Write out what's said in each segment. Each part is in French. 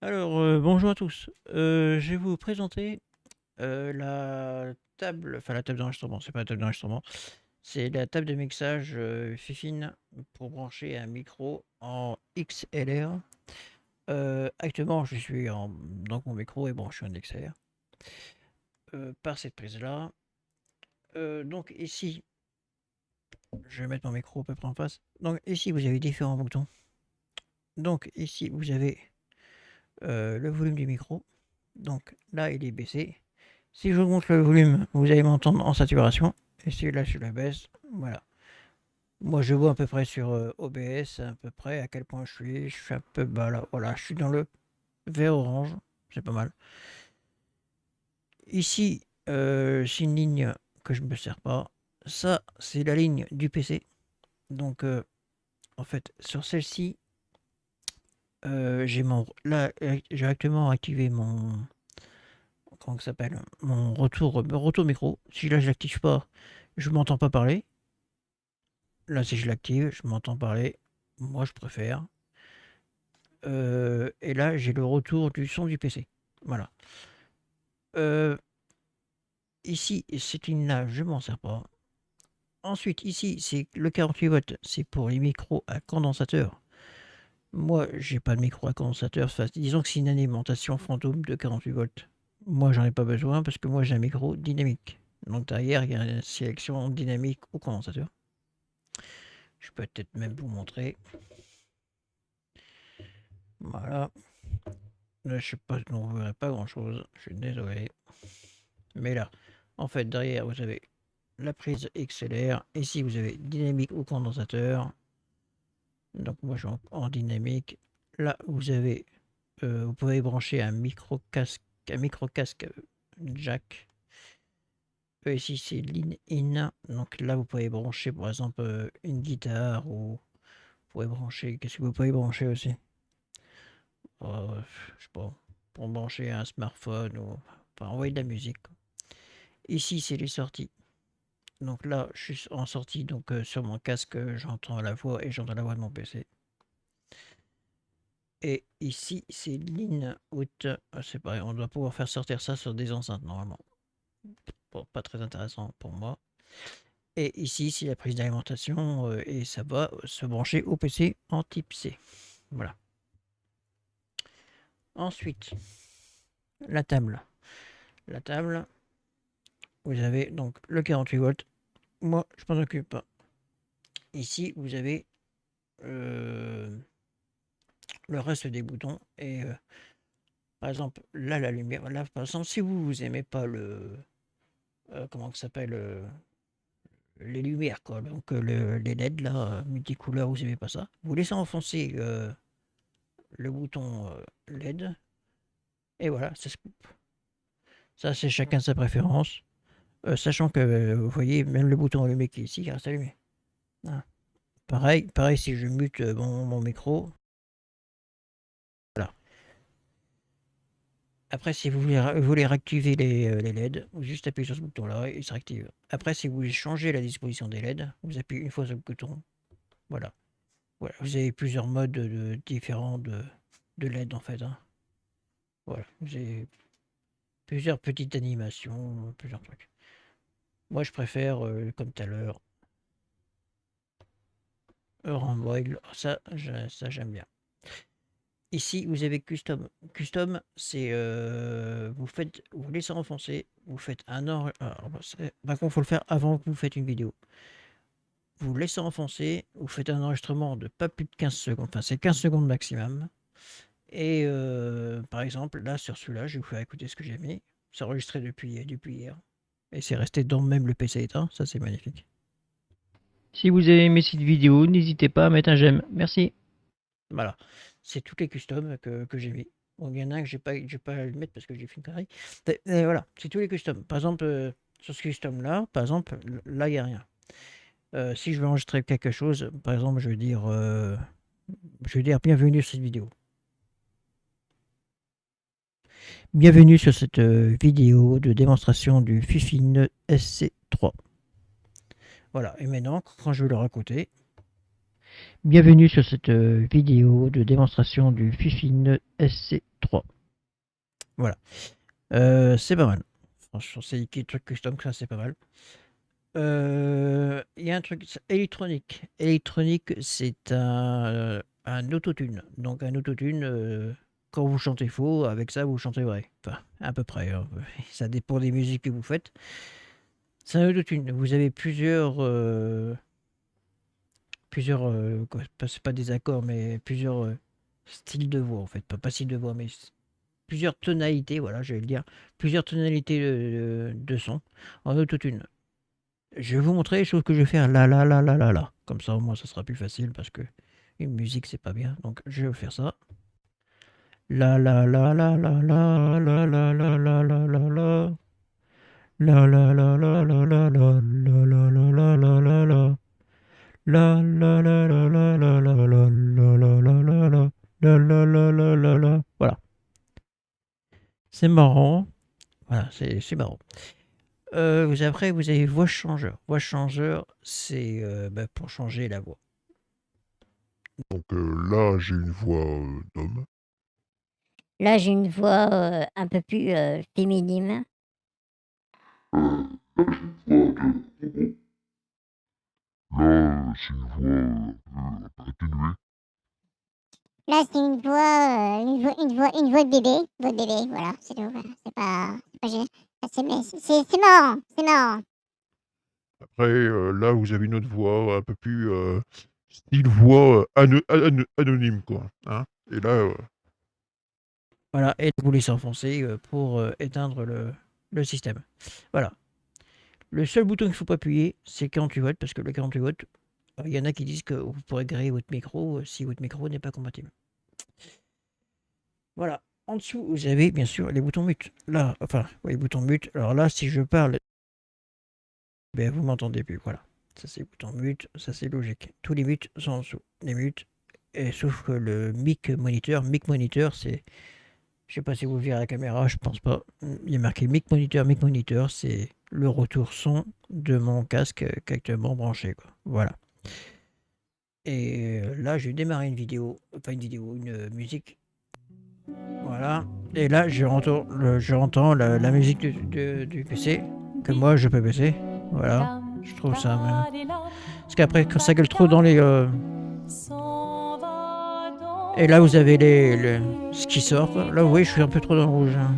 Alors, bonjour à tous. Je vais vous présenter la table, enfin la table d'enregistrement, c'est pas la table d'enregistrement, c'est la table de mixage Fifine pour brancher un micro en XLR. Actuellement, donc mon micro est branché en XLR par cette prise-là. Donc ici, je vais mettre mon micro à peu près en face. Donc ici, vous avez différents boutons. Donc ici, vous avez le volume du micro. Donc là, il est baissé. Si j'augmente le volume, vous allez m'entendre en saturation. Et si là, je le baisse, voilà. Moi, je vois à peu près sur OBS, à peu près à quel point je suis. Je suis un peu bas là. Voilà, je suis dans le vert orange. C'est pas mal. Ici, c'est une ligne que je ne me sers pas. Ça, c'est la ligne du PC. Donc, en fait, sur celle-ci, j'ai actuellement activé mon, comment ça s'appelle, mon retour micro. Si là je l'active pas, je m'entends pas parler. Là, si je l'active, je m'entends parler. Moi, je préfère. Et là, j'ai le retour du son du PC. Voilà. Euh, Ici, cette ligne-là, je m'en sers pas. Ensuite, ici, c'est le 48 watts. C'est pour les micros à condensateur. Moi, j'ai pas de micro à condensateur. Enfin, disons que c'est une alimentation fantôme de 48 volts. Moi, j'en ai pas besoin parce que moi, j'ai un micro dynamique. Donc derrière, il y a une sélection dynamique ou condensateur. Je peux peut-être même vous montrer. Voilà. Là, je sais pas, on ne verrait pas grand-chose. Je suis désolé. Mais là, en fait, derrière, vous avez la prise XLR. Ici, vous avez dynamique ou condensateur. Donc moi, je suis en dynamique. Là, vous pouvez brancher un micro casque jack. Ici, c'est l'in-in. Donc là, vous pouvez brancher, par exemple, une guitare ou vous pouvez brancher. Qu'est-ce que vous pouvez brancher aussi? Je sais pas. Pour brancher un smartphone ou enfin, envoyer de la musique. Ici, c'est les sorties. Donc là, je suis en sortie, donc sur mon casque, j'entends la voix et j'entends la voix de mon PC. Et ici, c'est l'in-out. C'est pareil, on doit pouvoir faire sortir ça sur des enceintes normalement. Bon, pas très intéressant pour moi. Et ici, c'est la prise d'alimentation et ça va se brancher au PC en type C. Voilà. Ensuite, la table. La table, vous avez donc le 48 volts. Moi, je m'en occupe pas. Ici, vous avez euh, le reste des boutons. Et par exemple, là, la lumière. Là, par exemple, si vous aimez pas comment ça s'appelle les lumières, quoi. Donc, les LED, là, multicouleurs, vous aimez pas ça. Vous laissez enfoncer le bouton LED. Et voilà, ça se coupe. Ça, c'est chacun sa préférence. Sachant que, vous voyez, même le bouton allumé qui est ici, il reste allumé. Voilà. Pareil, si je mute mon micro. Voilà. Après, si vous voulez réactiver les LED, vous juste appuyez sur ce bouton-là et il se réactive. Après, si vous voulez changer la disposition des LED, vous appuyez une fois sur le bouton. Voilà. Voilà. Vous avez plusieurs modes différents de LED en fait, hein. Voilà. Vous avez plusieurs petites animations, plusieurs trucs. Moi, je préfère, comme tout à l'heure, Ramboil. Ça j'aime bien. Ici, vous avez Custom. Custom, c'est vous laissez enfoncer, vous faites un or. Par contre, il faut le faire avant que vous faites une vidéo. Vous laissez enfoncer, vous faites un enregistrement de pas plus de 15 secondes. Enfin, c'est 15 secondes maximum. Et par exemple, là, sur celui-là, je vais vous faire écouter ce que j'ai mis. C'est enregistré depuis hier. Et c'est resté dans même le PC éteint. Ça, c'est magnifique. Si vous avez aimé cette vidéo, n'hésitez pas à mettre un j'aime. Merci. Voilà. C'est toutes les customs que j'ai mis. Bon, il y en a un que j'ai pas à le mettre parce que j'ai fait une connerie. Mais voilà, c'est tous les customs. Par exemple, sur ce custom-là, par exemple, là, il n'y a rien. Si je veux enregistrer quelque chose, par exemple, je vais dire bienvenue sur cette vidéo. Bienvenue sur cette vidéo de démonstration du Fifine SC3. Voilà, et maintenant, quand je vais le raconter, bienvenue sur cette vidéo de démonstration du Fifine SC3. 3. Voilà. C'est pas mal. Franchement, c'est des trucs custom, ça c'est pas mal. Il y a un truc électronique. Électronique, c'est un autotune. Donc un autotune, quand vous chantez faux, avec ça vous chantez vrai. Enfin, à peu près, hein. Ça dépend des musiques que vous faites. C'est un autotune. Vous avez c'est pas des accords, mais plusieurs styles de voix en fait. Pas styles de voix, mais plusieurs tonalités, voilà, je vais le dire. Plusieurs tonalités de son en autotune. Je vais vous montrer les choses que je vais faire là, là, là, là, là, là. Comme ça, au moins, ça sera plus facile parce que une musique, c'est pas bien. Donc, je vais faire ça. La, la, la, la, la, la, la, la, la, la, la, la, la. La, la, la, la, la, la, la, la, la, la, la, la, la, la. La, la, la, la, la, la, la, la, la, la, la, la, la. La, la, la, la, la, la. Voilà. C'est marrant. Voilà, c'est marrant. Après, vous avez voix changeur. Voix changeur, c'est pour changer la voix. Donc là, j'ai une voix d'homme. Là, j'ai une voix un peu plus féminine. Là, j'ai une voix un peu atténuée. Là, c'est une voix de bébé. Voix de bébé, voilà, c'est tout. Voilà. C'est pas gênant. C'est marrant, c'est marrant. Après, là, vous avez une autre voix un peu plus style voix anonyme, quoi. Hein, et là, Voilà, et vous laissez enfoncer pour éteindre le système. Voilà. Le seul bouton qu'il ne faut pas appuyer, c'est 48 watts, parce que le 48 watts, il y en a qui disent que vous pourrez griller votre micro si votre micro n'est pas compatible. Voilà. En dessous, vous avez bien sûr les boutons mute. Là, enfin, les boutons mute. Alors là, si je parle, ben, vous m'entendez plus. Voilà. Ça, c'est les boutons mute. Ça, c'est logique. Tous les mutes sont en dessous. Les mutes. Et sauf que le mic monitor, c'est. Je sais pas si vous le verrez à la caméra, je pense pas. Il y a marqué mic monitor, c'est le retour son de mon casque qui est actuellement branché, quoi. Voilà. Et là, je vais démarrer une musique. Voilà. Et là, j'entends la musique du PC, que moi je peux baisser. Voilà. Je trouve ça même. Parce qu'après, quand ça gueule trop dans les. Et là, vous avez ce qui sort, quoi. Là, vous voyez, je suis un peu trop dans le rouge. Hein.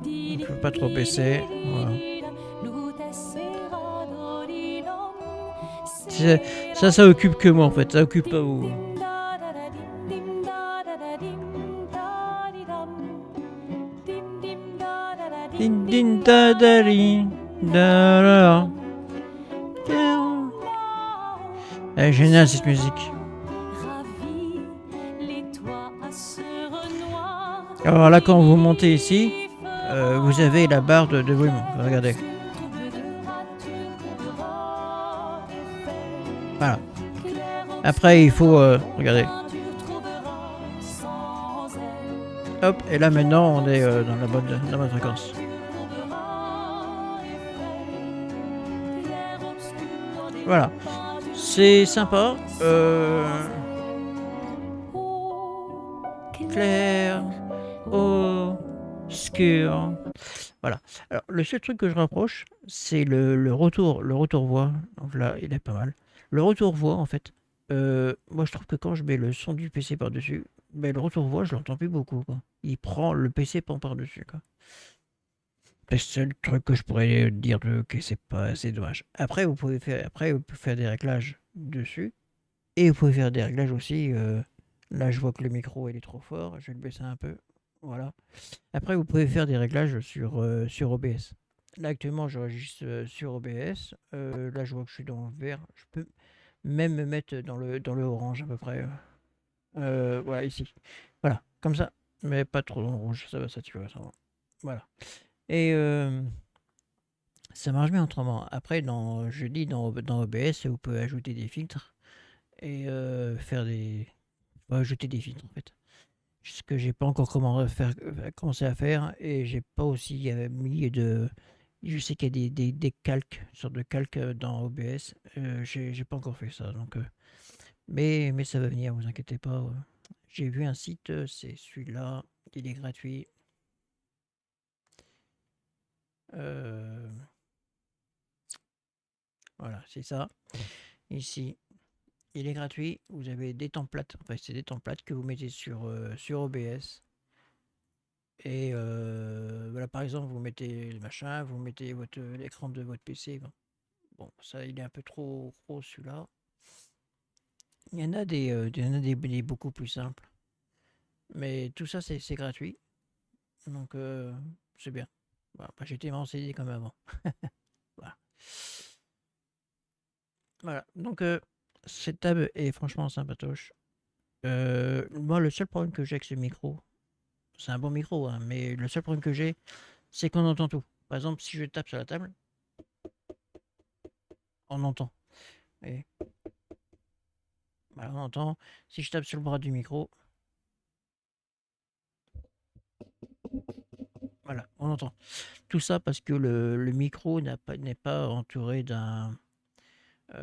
Je peux pas trop baisser. Voilà. Ça occupe que moi en fait. Ça occupe pas vous. Elle est géniale cette musique. Alors là, quand vous montez ici, vous avez la barre de volume. Regardez. Voilà. Après, il faut regardez. Hop, et là maintenant, on est dans la bonne fréquence. Voilà. C'est sympa. Clair. Obscur. Voilà. Alors, le seul truc que je rapproche, c'est le retour voix. Donc là, il est pas mal. Le retour voix, en fait, moi je trouve que quand je mets le son du PC par-dessus, ben, le retour voix, je l'entends plus beaucoup, quoi. Le PC prend par-dessus, quoi. C'est le seul truc que je pourrais dire que c'est dommage. Après, vous pouvez faire des réglages dessus. Et vous pouvez faire des réglages aussi. Là, je vois que le micro il est trop fort. Je vais le baisser un peu. Voilà. Après, vous pouvez faire des réglages sur OBS. Là, actuellement, j'enregistre sur OBS. Là, je vois que je suis dans le vert. Je peux même me mettre dans le orange à peu près. Voilà, ici. Voilà, comme ça. Mais pas trop dans le rouge. Ça va saturer. Ça va. Voilà. Et ça marche bien autrement. Après, dans OBS, vous pouvez ajouter des filtres et ajouter des filtres en fait. Ce que j'ai pas encore commencé à faire et j'ai pas aussi mis de. Je sais qu'il y a des calques, une sorte de calque dans OBS. J'ai pas encore fait ça donc Mais ça va venir, vous inquiétez pas. J'ai vu un site, c'est celui-là, il est gratuit. Voilà, c'est ça. Ici, il est gratuit. Vous avez des templates. Enfin, c'est des templates que vous mettez sur OBS. Et voilà, par exemple, vous mettez le machin, vous mettez l'écran de votre PC. Bon, ça, il est un peu trop gros celui-là. Il y en a des beaucoup plus simples. Mais tout ça, c'est gratuit. Donc, c'est bien. Voilà, j'ai été renseigné comme avant. Voilà. Voilà. Donc, cette table est franchement sympatoche. Moi, le seul problème que j'ai avec ce micro, c'est un bon micro, hein, mais le seul problème que j'ai, c'est qu'on entend tout. Par exemple, si je tape sur la table, on entend. Et voilà, on entend. Si je tape sur le bras du micro, voilà, on entend. Tout ça parce que le micro n'est pas entouré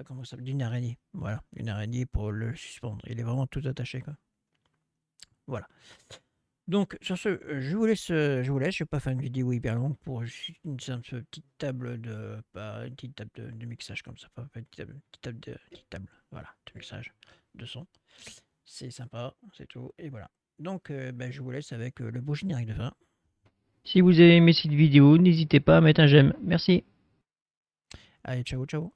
comment ça s'appelle, d'une araignée. Voilà, une araignée pour le suspendre. Il est vraiment tout attaché, quoi. Voilà. Donc, sur ce, je vous laisse. Je vais pas faire une vidéo hyper longue pour juste une simple petite table une petite table de mixage comme ça. Pas une petite table, voilà, de mixage de son. C'est sympa, c'est tout. Et voilà. Donc, je vous laisse avec le beau générique de fin. Si vous avez aimé cette vidéo, n'hésitez pas à mettre un j'aime. Merci. Allez, ciao, ciao.